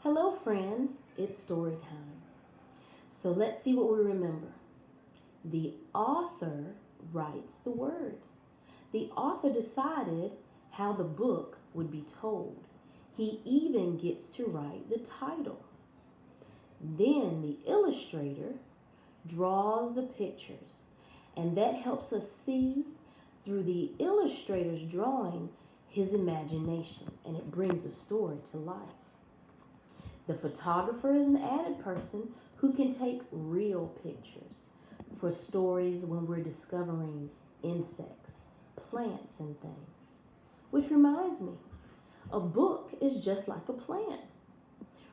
Hello, friends. It's story time. So let's see what we remember. The author writes the words. The author decided how the book would be told. He even gets to write the title. Then the illustrator draws the pictures, and that helps us see through the illustrator's drawing his imagination, and it brings a story to life. The photographer is an added person who can take real pictures for stories when we're discovering insects, plants, and things. Which reminds me, a book is just like a plant.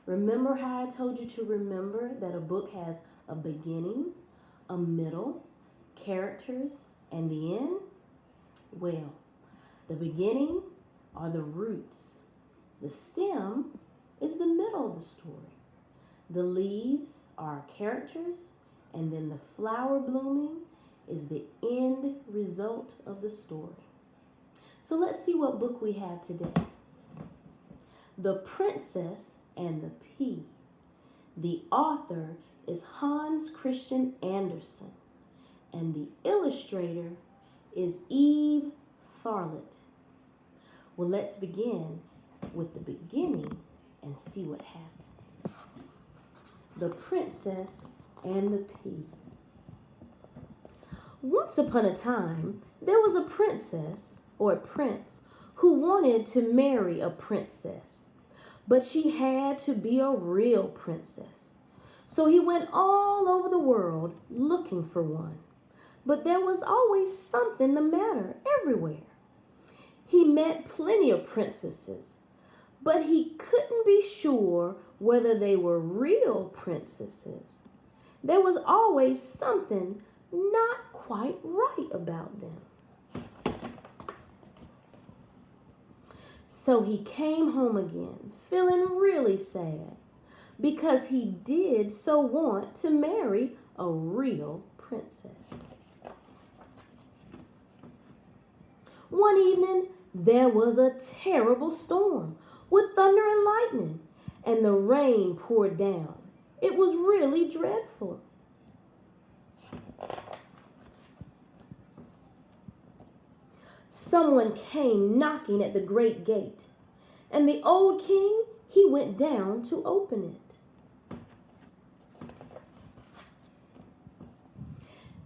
Remember how I told you to remember that a book has a beginning, a middle, characters, and the end? Well, the beginning are the roots. The stem is the middle of the story. The leaves are characters, and then the flower blooming is the end result of the story. So let's see what book we have today. The Princess and the Pea. The author is Hans Christian Andersen, and the illustrator is Eve Tharlet. Well, let's begin with the beginning and see what happens. The Princess and the Pea. Once upon a time, there was a princess or a prince who wanted to marry a princess, but she had to be a real princess. So he went all over the world looking for one, but there was always something the matter everywhere. He met plenty of princesses, but he couldn't be sure whether they were real princesses. There was always something not quite right about them. So he came home again, feeling really sad, because he did so want to marry a real princess. One evening, there was a terrible storm with thunder and lightning, and the rain poured down. It was really dreadful. Someone came knocking at the great gate, and the old king, he went down to open it.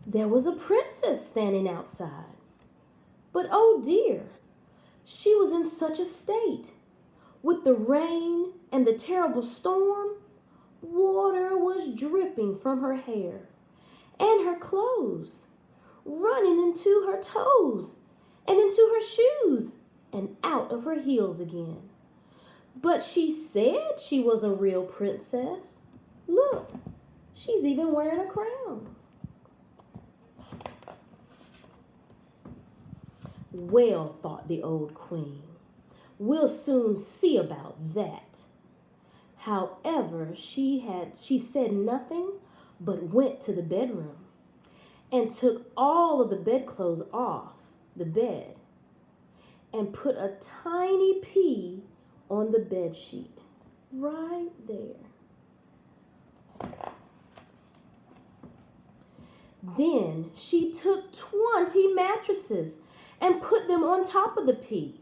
There was a princess standing outside, but oh dear, she was in such a state. With the rain and the terrible storm, water was dripping from her hair and her clothes, running into her toes and into her shoes and out of her heels again. But she said she was a real princess. Look, she's even wearing a crown. Well, thought the old queen, we'll soon see about that. However, she said nothing but went to the bedroom and took all of the bedclothes off the bed and put a tiny pea on the bed sheet right there. Then she took 20 mattresses and put them on top of the pea.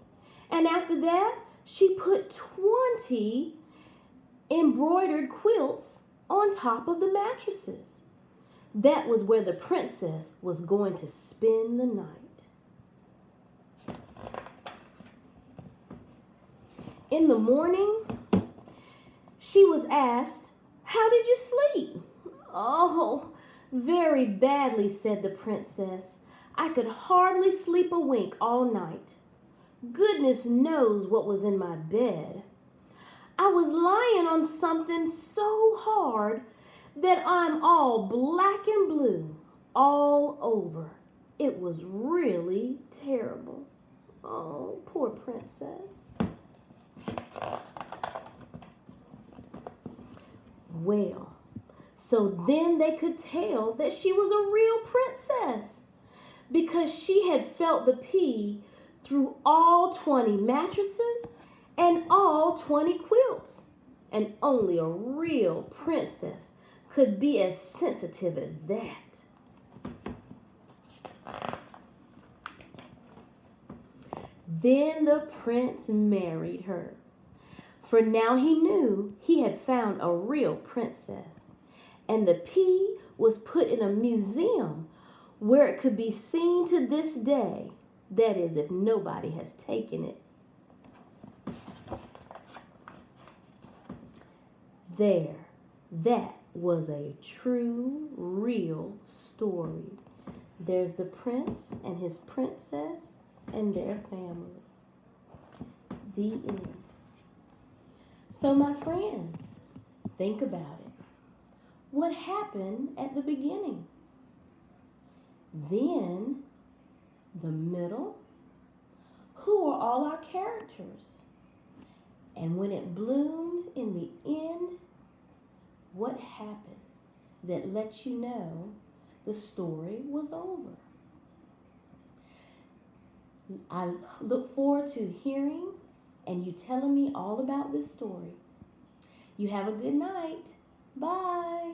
And after that, she put 20 embroidered quilts on top of the mattresses. That was where the princess was going to spend the night. In the morning, she was asked, "How did you sleep?" "Oh, very badly," said the princess. "I could hardly sleep a wink all night. Goodness knows what was in my bed. I was lying on something so hard that I'm all black and blue all over. It was really terrible." Oh, poor princess. Well, so then they could tell that she was a real princess, because she had felt the pea through all 20 mattresses and all 20 quilts. And only a real princess could be as sensitive as that. Then the prince married her, for now he knew he had found a real princess, and the pea was put in a museum where it could be seen to this day. That is, if nobody has taken it. There, that was a true, real story. There's the prince and his princess and their family. The end. So, my friends, think about it. What happened at the beginning? Then, the middle. Who are all our characters? And when it bloomed in the end, what happened that lets you know the story was over? I look forward to hearing and you telling me all about this story. You have a good night. Bye.